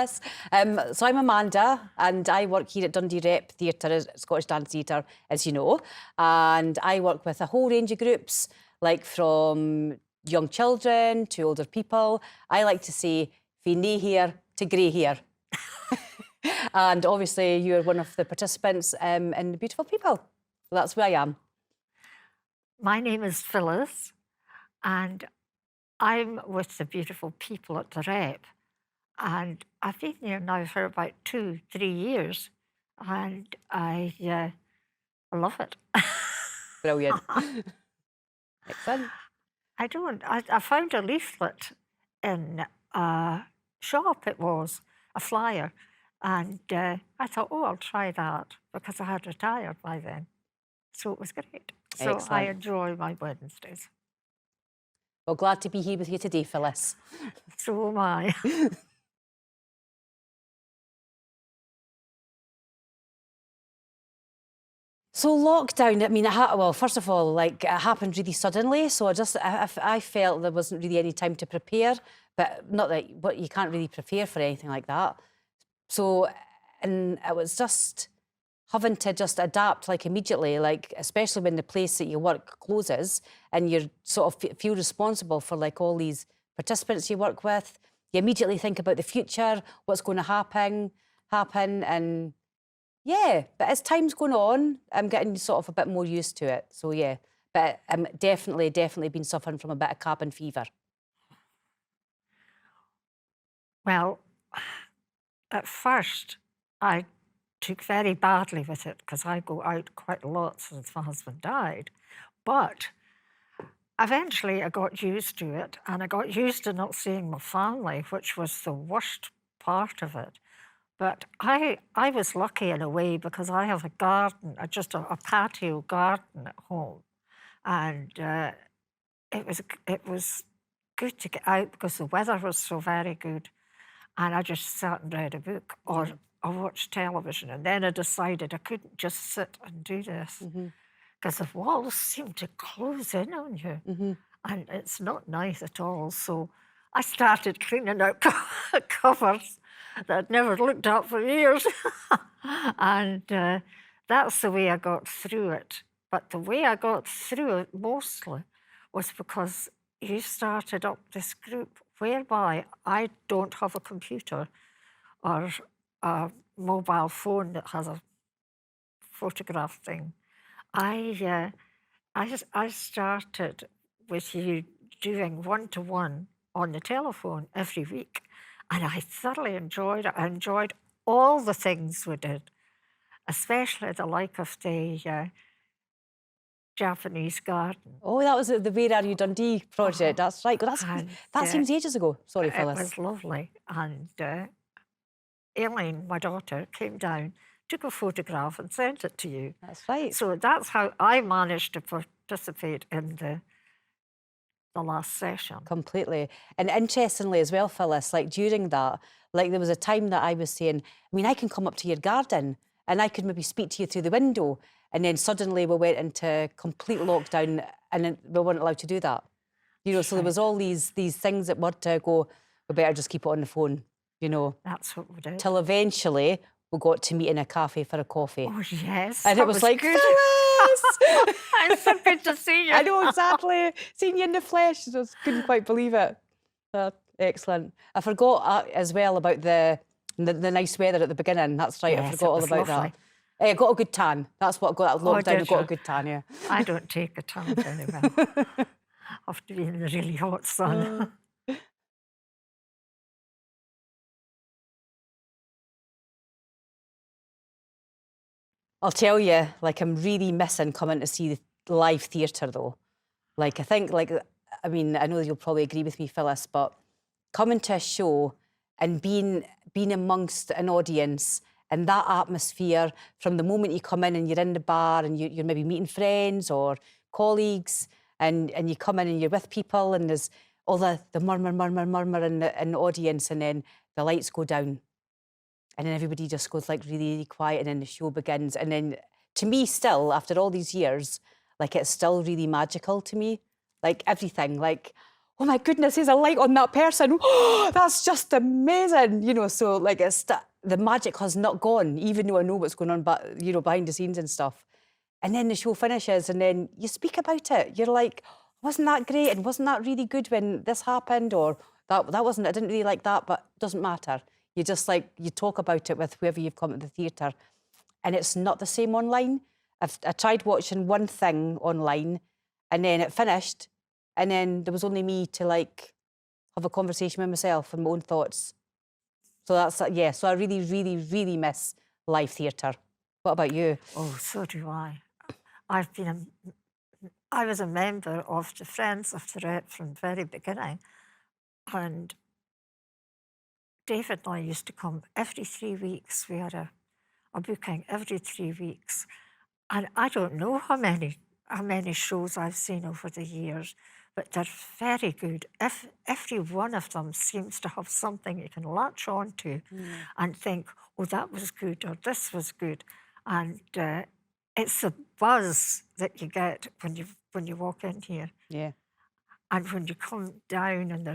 Phyllis. So I'm Amanda, and I work here at Dundee Rep Theatre, Scottish Dance Theatre, as you know. And I work with a whole range of groups, like from young children to older people. I like to say, from nae hair to grey hair. And obviously, you're one of the participants in The Beautiful People. So that's where I am. My name is Phyllis, and I'm with the Beautiful People at the Rep. And I've been there now for about 2-3 years, and I love it. Brilliant. Excellent. I found a leaflet in a shop, it was, a flyer, and I thought, oh, I'll try that, because I had retired by then. So it was great. So Excellent. I enjoy my Wednesdays. Well, glad to be here with you today, Phyllis. So am I. So lockdown, I mean, well, first of all, like, it happened really suddenly. So I felt there wasn't really any time to prepare, but not that, but you can't really prepare for anything like that. So, and it was just having to just adapt, like, immediately, like, especially when the place that you work closes and you're sort of feel responsible for, like, all these participants you work with. You immediately think about the future, what's going to happen, and yeah, but as time's going on, I'm getting sort of a bit more used to it. So yeah, but I'm definitely been suffering from a bit of cabin fever. Well, at first, I took very badly with it because I go out quite a lot since my husband died. But eventually I got used to it, and I got used to not seeing my family, which was the worst part of it. But I was lucky in a way because I have a garden, just a patio garden at home. And it was good to get out because the weather was so very good. And I just sat and read a book or I watched television. And then I decided I couldn't just sit and do this because the walls seem to close in on you. And it's not nice at all. So I started cleaning out covers that I'd never looked at for years. And that's the way I got through it. But the way I got through it mostly was because you started up this group whereby I don't have a computer or a mobile phone that has a photograph thing. I started with you doing one-to-one on the telephone every week, and I thoroughly enjoyed it. I enjoyed all the things we did, especially the like of the Japanese garden. Oh, that was the Where Are You Dundee project. That's right. Well, that seems ages ago. Sorry, Phyllis. It was lovely. And Elaine, my daughter, came down, took a photograph and sent it to you. That's right. So that's how I managed to participate in the last session. Completely. And interestingly as well, Phyllis, like during that, like there was a time that I was saying, I mean, I can come up to your garden and I could maybe speak to you through the window. And then suddenly we went into complete lockdown and we weren't allowed to do that. You know, so there was all these things that were to go, we better just keep it on the phone, you know. That's what we did. Till eventually we got to meet in a cafe for a coffee. Oh, yes. And it was like, good. Phyllis! I'm so good to see you. I know, exactly. Seeing you in the flesh, I just couldn't quite believe it. Excellent. I forgot as well about the nice weather at the beginning. That's right, yes, I forgot all about lovely. that. I got a good tan. That's what I got at lockdown. I got a good tan, yeah. I don't take a tan very well. I have to be in the really hot sun. I'll tell you, like, I'm really missing coming to see the live theatre, though. Like, I think, like, I mean, I know you'll probably agree with me, Phyllis, but coming to a show and being amongst an audience and that atmosphere from the moment you come in and you're in the bar and you're maybe meeting friends or colleagues and you come in and you're with people and there's all the murmur in the audience, and then the lights go down and then everybody just goes like really quiet and then the show begins. And then to me still, after all these years, like it's still really magical to me. Like everything, like oh my goodness, there's a light on that person. Oh, that's just amazing. You know, so like the magic has not gone, even though I know what's going on, but you know, behind the scenes and stuff. And then the show finishes and then you speak about it. You're like, wasn't that great? And wasn't that really good when this happened? Or that wasn't, I didn't really like that, but it doesn't matter. You just like, you talk about it with whoever you've come to the theatre. And it's not the same online. I tried watching one thing online and then it finished. And then there was only me to like have a conversation with myself and my own thoughts. So that's, yeah, so I really, really, really miss live theatre. What about you? Oh, so do I. I was a member of the Friends of the Rep from the very beginning, and David and I used to come every 3 weeks. We had a booking every 3 weeks, and I don't know how many shows I've seen over the years, but they're very good. Every one of them seems to have something you can latch on to and think, oh, that was good, or this was good. And it's the buzz that you get when you walk in here. Yeah. And when you come down and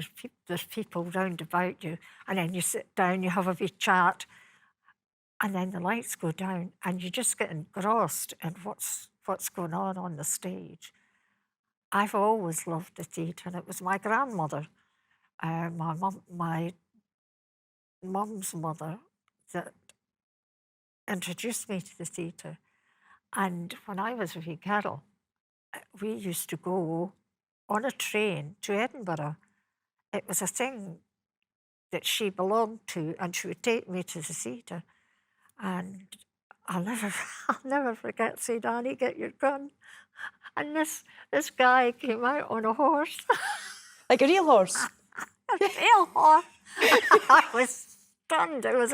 there's people round about you, and then you sit down, you have a wee chat, and then the lights go down, and you just get engrossed in what's going on the stage. I've always loved the theatre, and it was my grandmother, my mum's mother, that introduced me to the theatre. And when I was a wee girl, we used to go on a train to Edinburgh. It was a thing that she belonged to, and she would take me to the theatre. And I'll never forget saying, Annie, get your gun. And this guy came out on a horse. Like a real horse? A real horse. I was stunned. It was,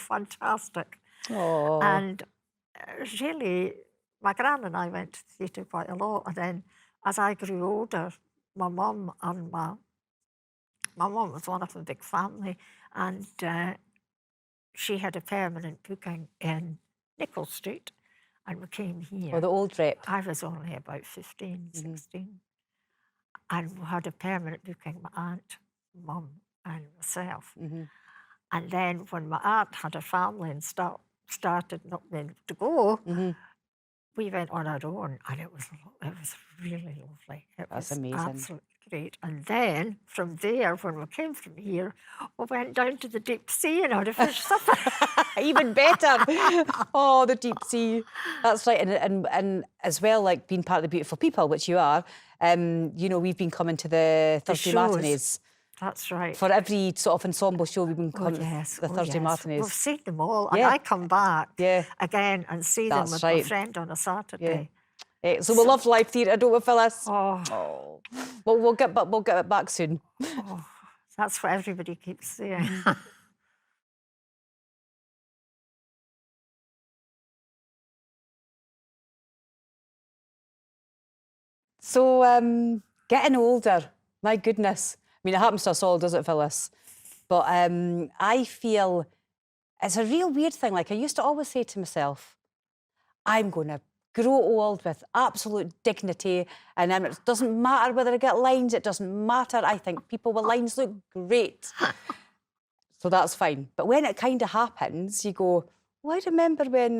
fantastic. Oh. And really, my gran and I went to the theatre quite a lot. And then as I grew older, my mum was one of a big family, and she had a permanent booking in Nicholl Street, and we came here. Oh, the old Rep. I was only about 15, 16. And we had a permanent booking, my aunt, mum, and myself. And then when my aunt had a family and started not being able to go, we went on our own, and it was really lovely. That's was amazing. Absolutely great. And then from there, when we came from here, we went down to the deep sea and had a fish supper. Even better. Oh, the deep sea. That's right. And as well, like being part of the Beautiful People, which you are, you know, we've been coming to the Thursday matinees. That's right. For every sort of ensemble show, we've been coming to the Thursday matinees. We've seen them all, and I come back again and see them with my friend on a Saturday. So we love live theatre, don't we, Phyllis? Oh. Well, we'll get it back soon. Oh, that's what everybody keeps saying. So, getting older, my goodness. I mean, it happens to us all, does it, Phyllis? But I feel it's a real weird thing. Like, I used to always say to myself, I'm going to grow old with absolute dignity, and it doesn't matter whether I get lines, it doesn't matter. I think people with lines look great. So that's fine. But when it kind of happens, you go, well, I remember when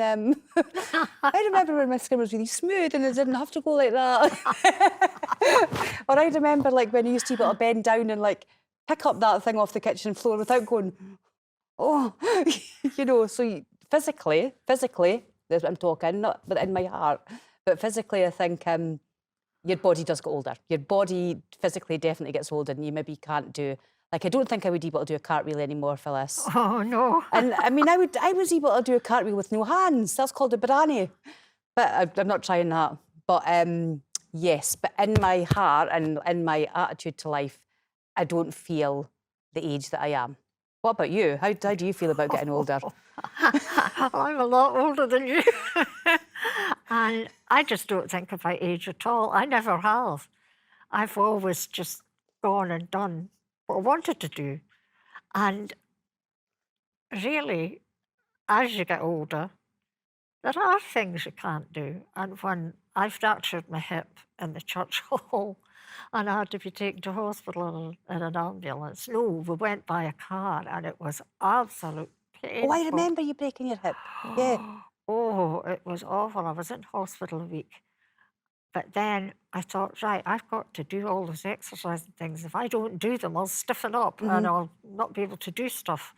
my skin was really smooth and it didn't have to go like that. Or I remember like when I used to be able to bend down and like pick up that thing off the kitchen floor without going, oh, you know, so physically, that's what I'm talking, not within my heart, but physically I think your body does get older. Your body physically definitely gets older, and you maybe can't do, like, I don't think I would be able to do a cartwheel anymore, Phyllis. Oh, no. And I mean, I was able to do a cartwheel with no hands. That's called a barani. But I'm not trying that. But yes, but in my heart and in my attitude to life, I don't feel the age that I am. What about you? How do you feel about getting older? I'm a lot older than you. And I just don't think about age at all. I never have. I've always just gone and done what I wanted to do. And really, as you get older, there are things you can't do. And when I fractured my hip in the church hall and I had to be taken to hospital in an ambulance. No, we went by a car and it was absolute Oh, I painful. remember you breaking your hip. Yeah. Oh, it was awful. I was in hospital a week. But then I thought, right, I've got to do all those exercise and things. If I don't do them, I'll stiffen up and I'll not be able to do stuff.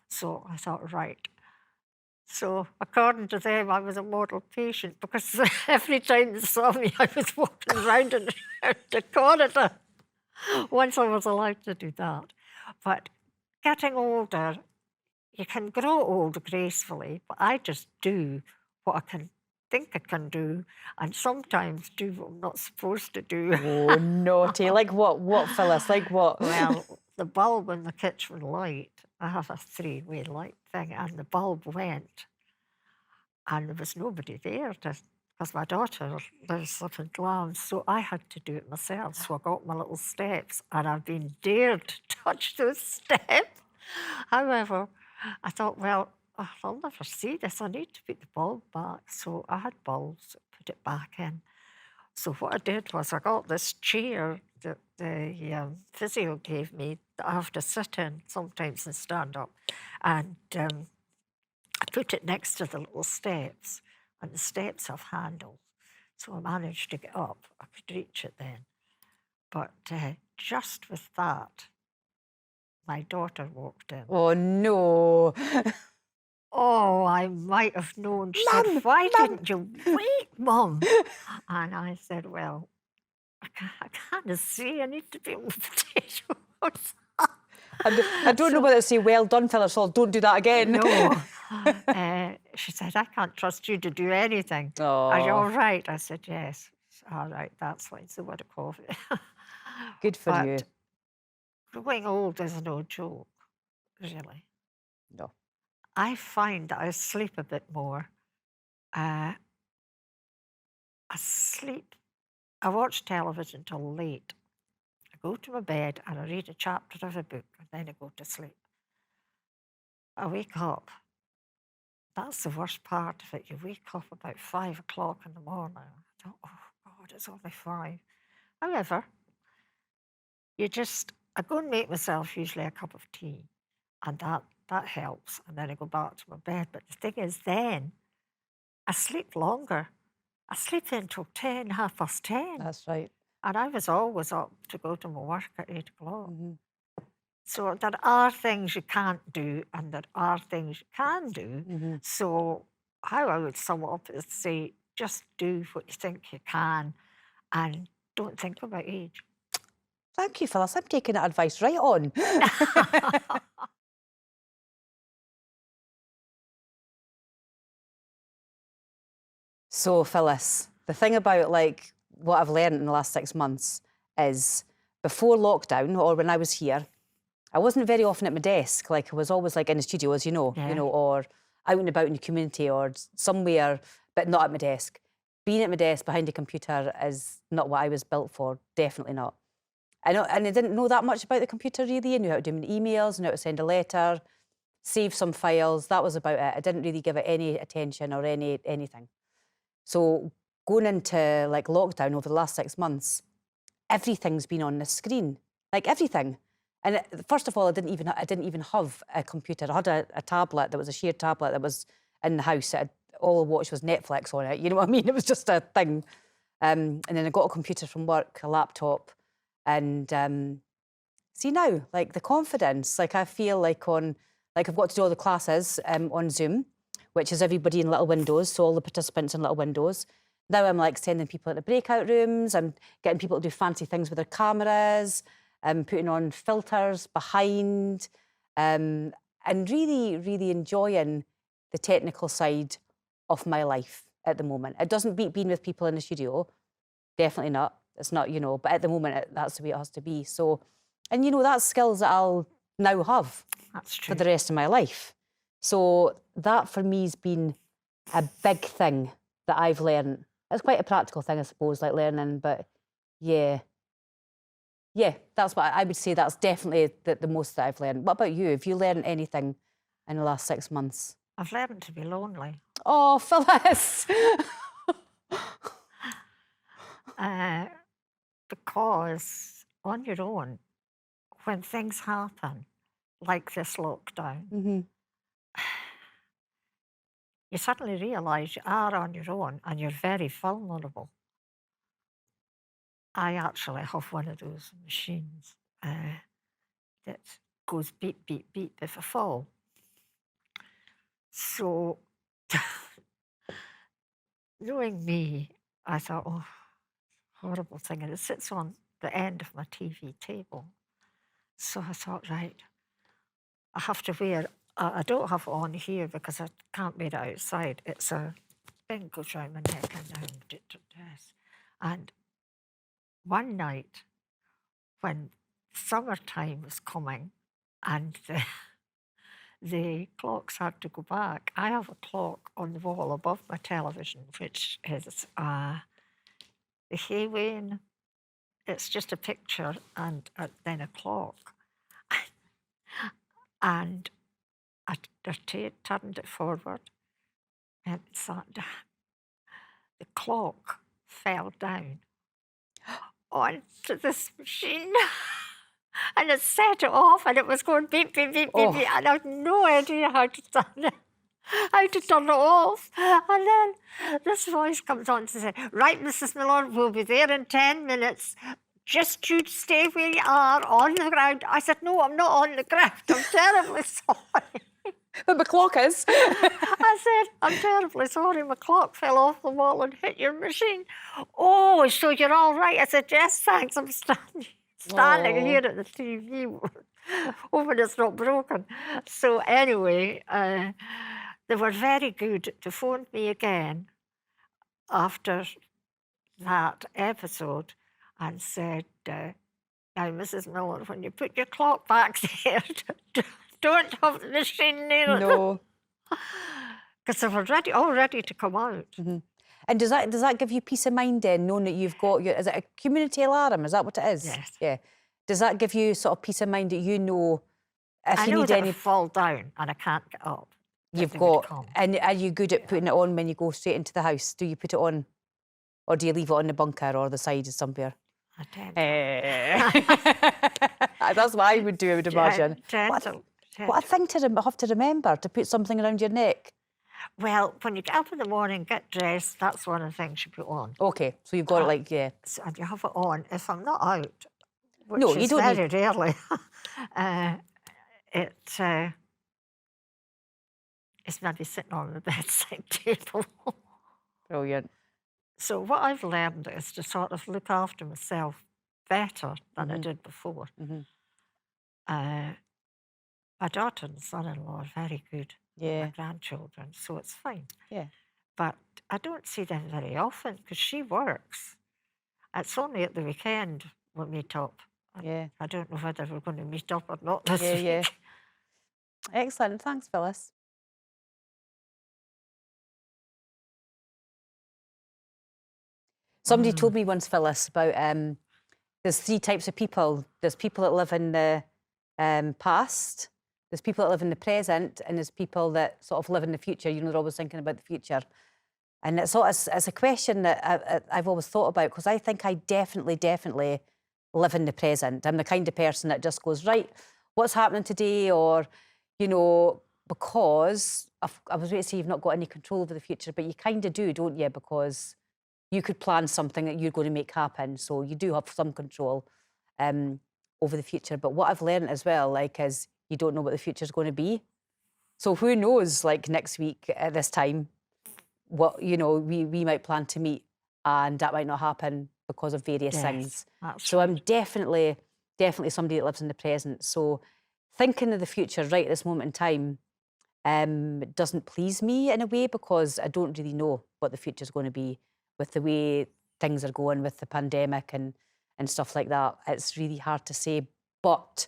So I thought, right. So according to them, I was a model patient because every time they saw me, I was walking around in the corridor. Once I was allowed to do that. But getting older, you can grow old gracefully, but I just do what I can think I can do and sometimes do what I'm not supposed to do. Oh, naughty. Like what, Phyllis? Like what? Well, the bulb in the kitchen light, I have a three-way light thing, and the bulb went, and there was nobody there because my daughter lives up in Glam, so I had to do it myself. So I got my little steps, and I've been dared to touch those steps. However, I thought, well, I'll never see this. I need to put the bulb back. So I had bulbs, put it back in. So what I did was I got this chair that the physio gave me that I have to sit in sometimes and stand up. And I put it next to the little steps, and the steps have handles. So I managed to get up. I could reach it then. But just with that, my daughter walked in. Oh, no. Oh, I might have known. She said, why didn't you wait, Mum? And I said, well, I can't see. I need to be on the potatoes. I don't know whether to say, well done, Phyllis, or don't do that again. No. She said, I can't trust you to do anything. Are you all right? I said, yes. All right, that's fine. So what a coffee. Good for you. Growing old is no joke, really. No. I find that I sleep a bit more. I watch television till late. I go to my bed and I read a chapter of a book and then I go to sleep. I wake up. That's the worst part of it. You wake up about 5 o'clock in the morning. I thought, oh God, it's only 5. However, I go and make myself usually a cup of tea, and that helps. And then I go back to my bed. But the thing is, then I sleep longer. I sleep until 10, 10:30. That's right. And I was always up to go to my work at 8 o'clock. So there are things you can't do and there are things you can do. So how I would sum it up is say, just do what you think you can and don't think about age. Thank you, Phyllis. I'm taking that advice right on. So, Phyllis, the thing about like what I've learned in the last 6 months is before lockdown or when I was here, I wasn't very often at my desk. Like I was always like in the studio, as you know, or out and about in the community or somewhere, but not at my desk. Being at my desk behind a computer is not what I was built for. Definitely not. And I didn't know that much about the computer really. I knew how to do my emails, I knew how to send a letter, save some files. That was about it. I didn't really give it any attention or anything. So going into like lockdown over the last 6 months, everything's been on the screen, like everything. And first of all, I didn't even have a computer. I had a tablet that was a shared tablet that was in the house. All I watched was Netflix on it. You know what I mean? It was just a thing. And then I got a computer from work, a laptop, and see now, like the confidence. Like I feel like I've got to do all the classes on Zoom, which is everybody in little windows, so all the participants in little windows. Now I'm like sending people into breakout rooms, I'm getting people to do fancy things with their cameras, putting on filters behind, and really, really enjoying the technical side of my life at the moment. It doesn't beat being with people in the studio, definitely not. It's not, but at the moment, that's the way it has to be. So, and that's skills that I'll now have for the rest of my life. So that for me has been a big thing that I've learned. It's quite a practical thing, I suppose, like learning, but yeah, that's what I would say. That's definitely the most that I've learned. What about you? Have you learned anything in the last 6 months? I've learned to be lonely. Oh, Phyllis. Because on your own, when things happen, like this lockdown, you suddenly realise you are on your own and you're very vulnerable. I actually have one of those machines that goes beep, beep, beep if I fall. So, knowing me, I thought, oh, horrible thing. And it sits on the end of my TV table. So I thought, right, I have to wear, I don't have it on here because I can't wear it outside. It's a thing goes around my neck and down to this. And one night when summertime was coming and the clocks had to go back, I have a clock on the wall above my television, which is the Haywayne. It's just a picture and then a clock. And I turned it forward and it sat down. The clock fell down onto this machine and it set it off and it was going beep, beep, beep, beep, beep, and I had no idea how to turn it. How to turn it off. And then this voice comes on to say, right, Mrs. Miller, we'll be there in 10 minutes. Just you stay where you are on the ground. I said, no, I'm not on the ground. I'm terribly sorry. But my clock is. I said, I'm terribly sorry, my clock fell off the wall and hit your machine. Oh, so you're all right? I said, yes, thanks. I'm standing here at the TV, hoping it's not broken. So anyway, they were very good. They phoned me again after that episode and said, now, Mrs. Miller, when you put your clock back there, don't have the machine near it. No. Because they were all ready to come out. And does that give you peace of mind then, knowing that you've got is it a community alarm? Is that what it is? Yes. Yeah. Does that give you sort of peace of mind that you know if I you know need that any? I fall down and I can't get up. You've got, and are you good at putting it on when you go straight into the house? Do you put it on, or do you leave it on the bunker or the side somewhere? I tend That's what I would do, I would imagine. What a thing to have to remember, to put something around your neck. Well, when you get up in the morning, get dressed, that's one of the things you put on. Okay, so you've got it like, yeah. So, and you have it on. If I'm not out, which No, you is don't very rarely, it's maybe sitting on the bedside table. Brilliant. So what I've learned is to sort of look after myself better than I did before. My daughter and son-in-law are very good. Yeah. My grandchildren, so it's fine. Yeah. But I don't see them very often because she works. It's only at the weekend we meet up. Yeah. I don't know whether we're going to meet up or not this week. Yeah. Excellent. Thanks, Phyllis. Somebody told me once, Phyllis, about there's 3 types of people. There's people that live in the past, there's people that live in the present, and there's people that sort of live in the future. You know, they're always thinking about the future. And it's a question that I've always thought about, because I think I definitely live in the present. I'm the kind of person that just goes, right, what's happening today? Or, you know, because I was going to say you've not got any control over the future, but you kind of do, don't you? Because you could plan something that you're going to make happen. So you do have some control over the future. But what I've learned as well, like, is you don't know what the future's going to be. So who knows, like next week at this time, what, you know, we might plan to meet and that might not happen because of various things. So I'm definitely somebody that lives in the present. So thinking of the future right at this moment in time doesn't please me in a way, because I don't really know what the future's going to be with the way things are going with the pandemic and stuff like that. It's really hard to say. But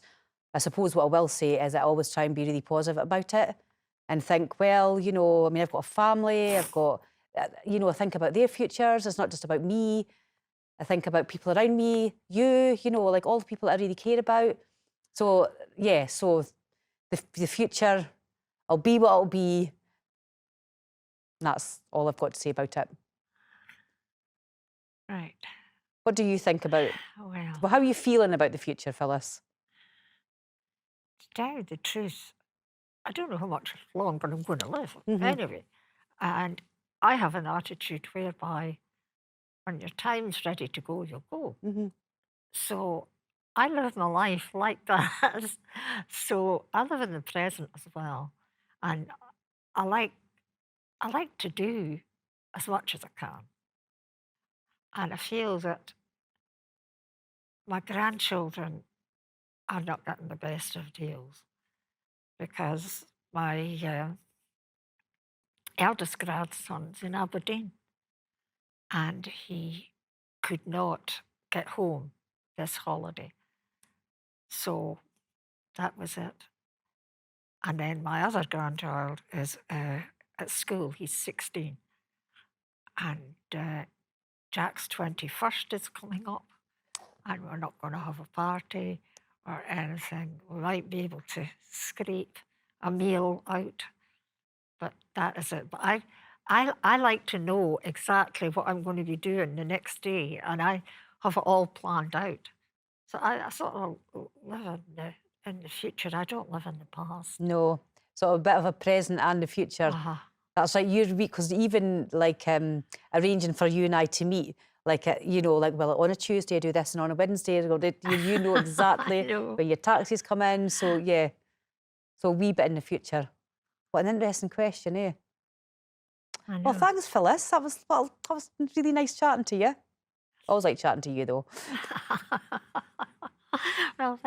I suppose what I will say is I always try and be really positive about it and think, well, you know, I mean, I've got a family, I've got, you know, I think about their futures. It's not just about me. I think about people around me, you know, like all the people that I really care about. So, yeah, so the future, I'll be what I'll be. And that's all I've got to say about it. Right. What do you think about? Well, Well, how are you feeling about the future, Phyllis? to tell you the truth, I don't know how much longer I'm going to live Mm-hmm. anyway. And I have an attitude whereby when your time's ready to go, you'll go. Mm-hmm. So I live my life like that. So I live in the present as well. And I like I like to do as much as I can. And I feel that my grandchildren are not getting the best of deals because my eldest grandson's in Aberdeen and he could not get home this holiday. So that was it. And then my other grandchild is at school, he's 16. And Jack's 21st is coming up, and we're not going to have a party or anything. We might be able to scrape a meal out, but that is it. But I like to know exactly what I'm going to be doing the next day, and I have it all planned out. So I sort of live in the future. I don't live in the past. No, so a bit of a present and the future. Uh-huh. That's like your week, because even like arranging for you and I to meet, like you know, like well, on a Tuesday I do this, and on a Wednesday I go. You know exactly know. where your taxis come in. So yeah, so a wee bit in the future. What an interesting question, eh? I Well, know. thanks, Phyllis. That was really nice chatting to you. Always like chatting to you, though. Well,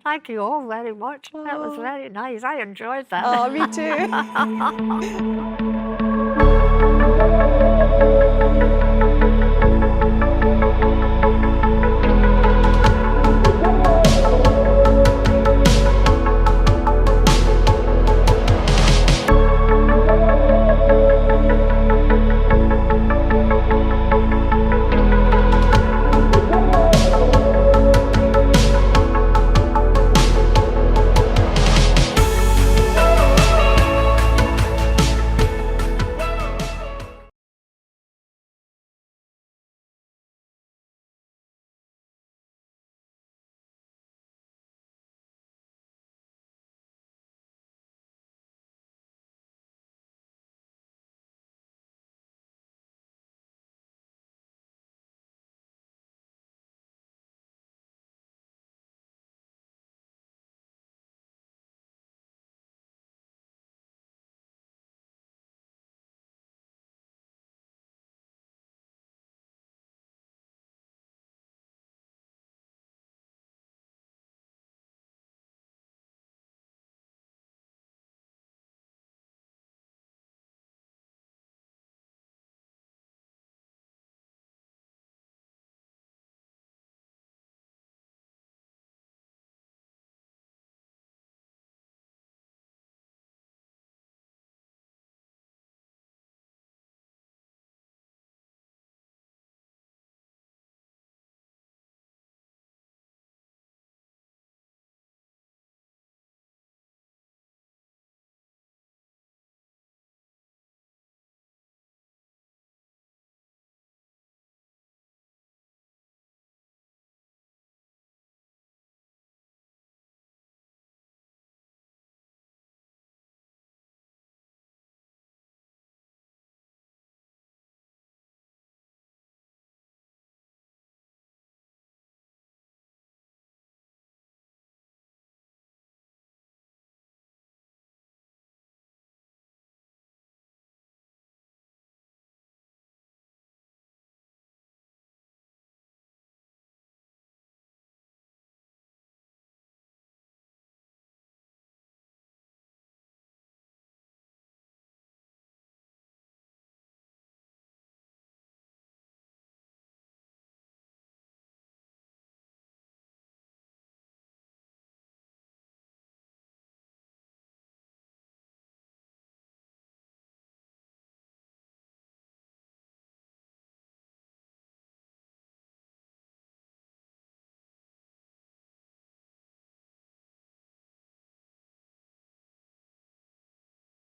thank you all very much. That was Oh. very nice. I enjoyed that. Oh, me too.